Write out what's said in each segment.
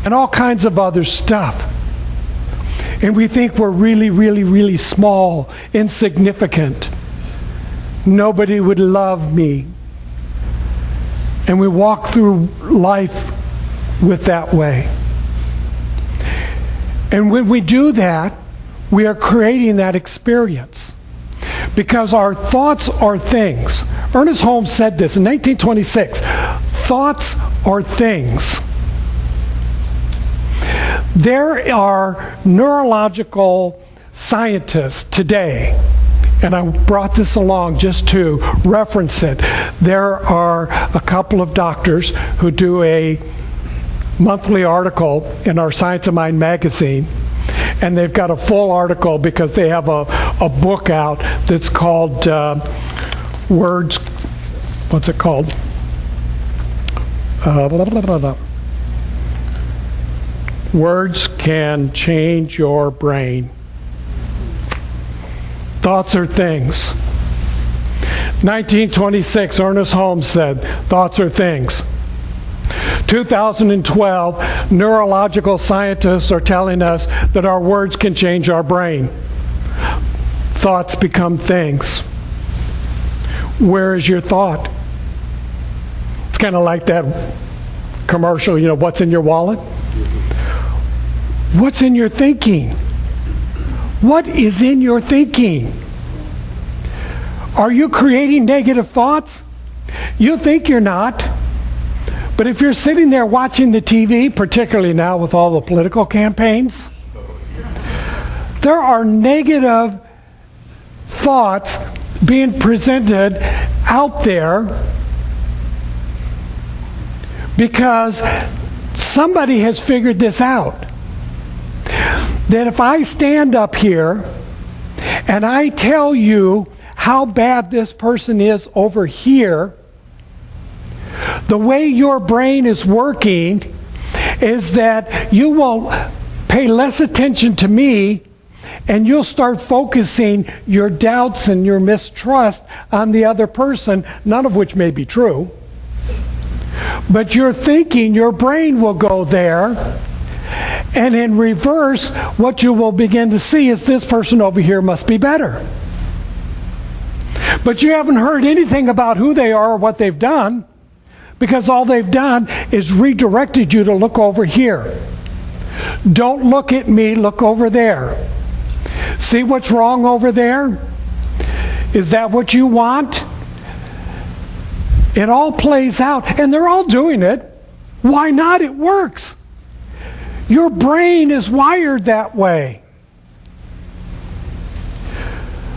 and all kinds of other stuff. And we think we're really, really, really small, insignificant. Nobody would love me. And we walk through life with that way. And when we do that, we are creating that experience. Because our thoughts are things. Ernest Holmes said this in 1926. Thoughts are things. There are neurological scientists today, and I brought this along just to reference it. There are a couple of doctors who do a monthly article in our Science of Mind magazine, and they've got a full article because they have a book out that's called Words, what's it called? Words can change your brain. Thoughts are things. 1926, Ernest Holmes said, thoughts are things. 2012, neurological scientists are telling us that our words can change our brain. Thoughts become things. Where is your thought? It's kind of like that commercial, what's in your wallet? What's in your thinking? What is in your thinking? Are you creating negative thoughts? You think you're not. But if you're sitting there watching the TV, particularly now with all the political campaigns, there are negative thoughts being presented out there because somebody has figured this out. That if I stand up here and I tell you how bad this person is over here, the way your brain is working is that you will pay less attention to me and you'll start focusing your doubts and your mistrust on the other person, none of which may be true. But your thinking, your brain will go there. And in reverse, what you will begin to see is this person over here must be better. But you haven't heard anything about who they are or what they've done, because all they've done is redirected you to look over here. Don't look at me, look over there. See what's wrong over there? Is that what you want? It all plays out, and they're all doing it. Why not? It works. Your brain is wired that way.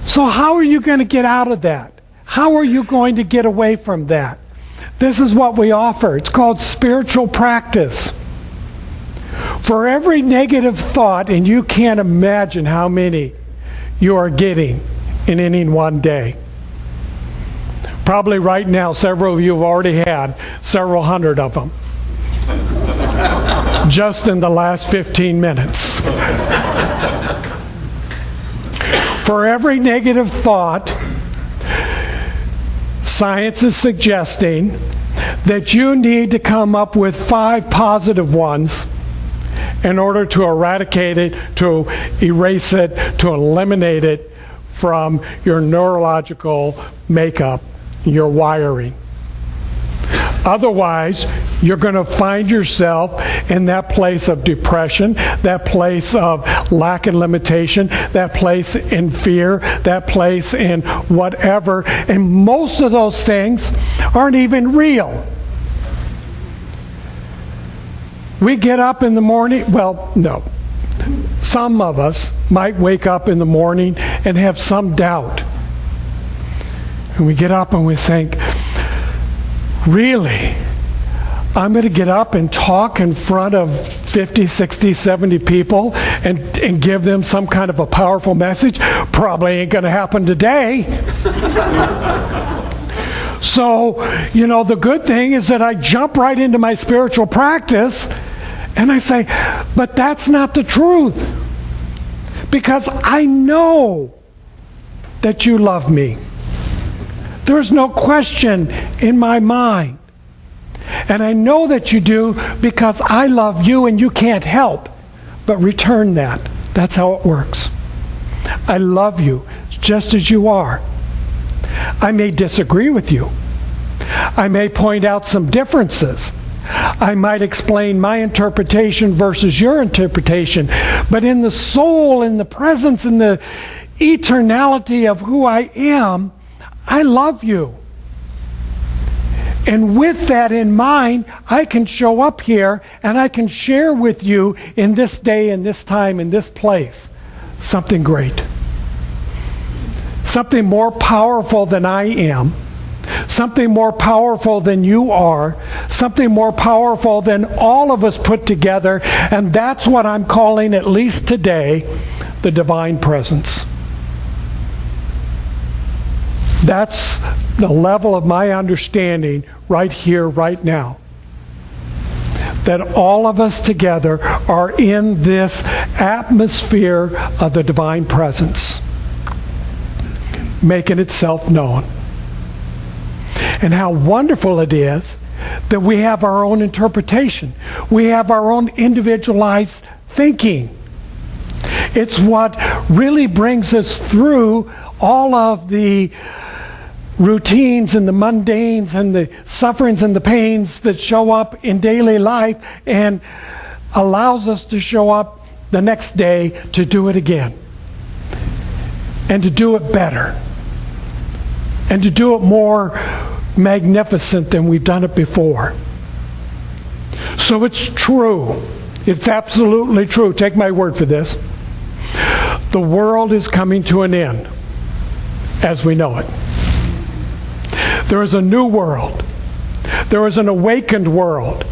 So how are you going to get out of that? How are you going to get away from that? This is what we offer. It's called spiritual practice. For every negative thought, and you can't imagine how many you are getting in any one day. Probably right now, several of you have already had several hundred of them. Just in the last 15 minutes. For every negative thought, science is suggesting that you need to come up with 5 positive ones in order to eradicate it, to erase it, to eliminate it from your neurological makeup, your wiring. Otherwise, you're going to find yourself in that place of depression, that place of lack and limitation, that place in fear, that place in whatever. And most of those things aren't even real. We get up in the morning, well, no. Some of us might wake up in the morning and have some doubt. And we get up and we think, really? I'm going to get up and talk in front of 50, 60, 70 people and give them some kind of a powerful message? Probably ain't going to happen today. So, the good thing is that I jump right into my spiritual practice and I say, but that's not the truth. Because I know that you love me. There's no question in my mind. And I know that you do because I love you and you can't help but return that. That's how it works. I love you just as you are. I may disagree with you. I may point out some differences. I might explain my interpretation versus your interpretation. But in the soul, in the presence, in the eternality of who I am, I love you. And with that in mind, I can show up here and I can share with you in this day, in this time, in this place, something great. Something more powerful than I am. Something more powerful than you are. Something more powerful than all of us put together. And that's what I'm calling, at least today, the divine presence. That's the level of my understanding right here, right now. That all of us together are in this atmosphere of the divine presence, making itself known. And how wonderful it is that we have our own interpretation. We have our own individualized thinking. It's what really brings us through all of the routines and the mundanes and the sufferings and the pains that show up in daily life, and allows us to show up the next day to do it again, and to do it better, and to do it more magnificent than we've done it before. So it's true. It's absolutely true. Take my word for this. The world is coming to an end as we know it. There is a new world. There is an awakened world.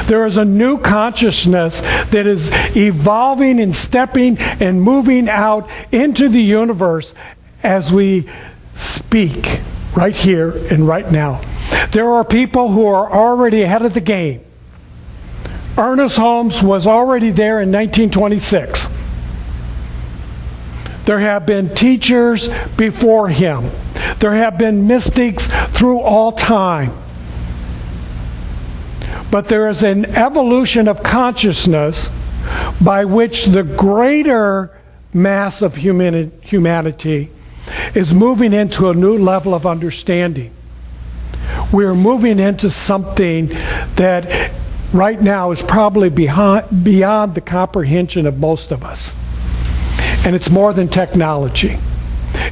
There is a new consciousness that is evolving and stepping and moving out into the universe as we speak right here and right now. There are people who are already ahead of the game. Ernest Holmes was already there in 1926. There have been teachers before him. There have been mystics through all time. But there is an evolution of consciousness by which the greater mass of humanity is moving into a new level of understanding. We're moving into something that right now is probably beyond the comprehension of most of us. And it's more than technology.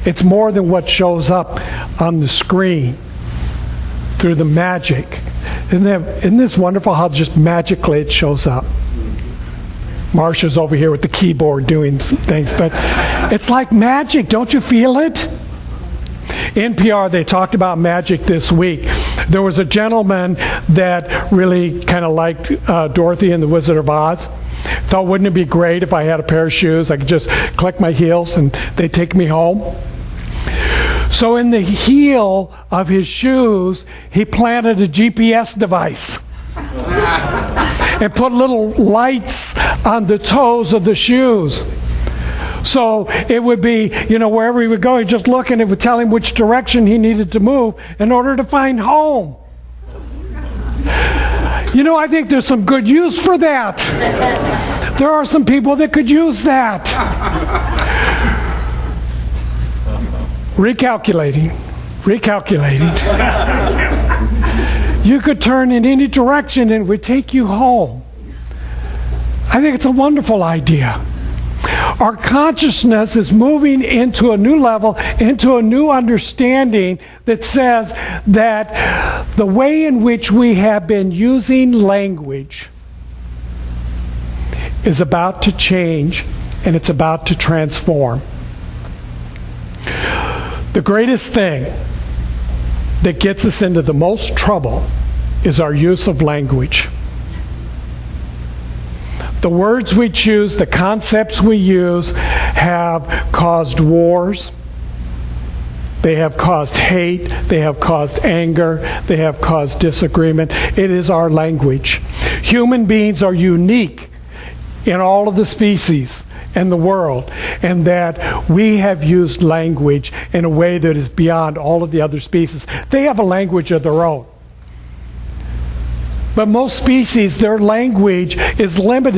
It's more than what shows up on the screen through the magic. Isn't this wonderful how just magically it shows up? Marsha's over here with the keyboard doing things, but it's like magic. Don't you feel it? NPR, they talked about magic this week. There was a gentleman that really kind of liked Dorothy and the Wizard of Oz. Thought, wouldn't it be great if I had a pair of shoes? I could just click my heels and they'd take me home. So in the heel of his shoes, he planted a GPS device and put little lights on the toes of the shoes. So it would be, wherever he would go, he'd just look and it would tell him which direction he needed to move in order to find home. I think there's some good use for that. There are some people that could use that. Recalculating. You could turn in any direction and it would take you home. I think it's a wonderful idea. Our consciousness is moving into a new level, into a new understanding that says that the way in which we have been using language is about to change and it's about to transform. The greatest thing that gets us into the most trouble is our use of language. The words we choose, the concepts we use have caused wars. They have caused hate. They have caused anger. They have caused disagreement. It is our language. Human beings are unique in all of the species and the world, and that we have used language in a way that is beyond all of the other species. They have a language of their own. But most species, their language is limited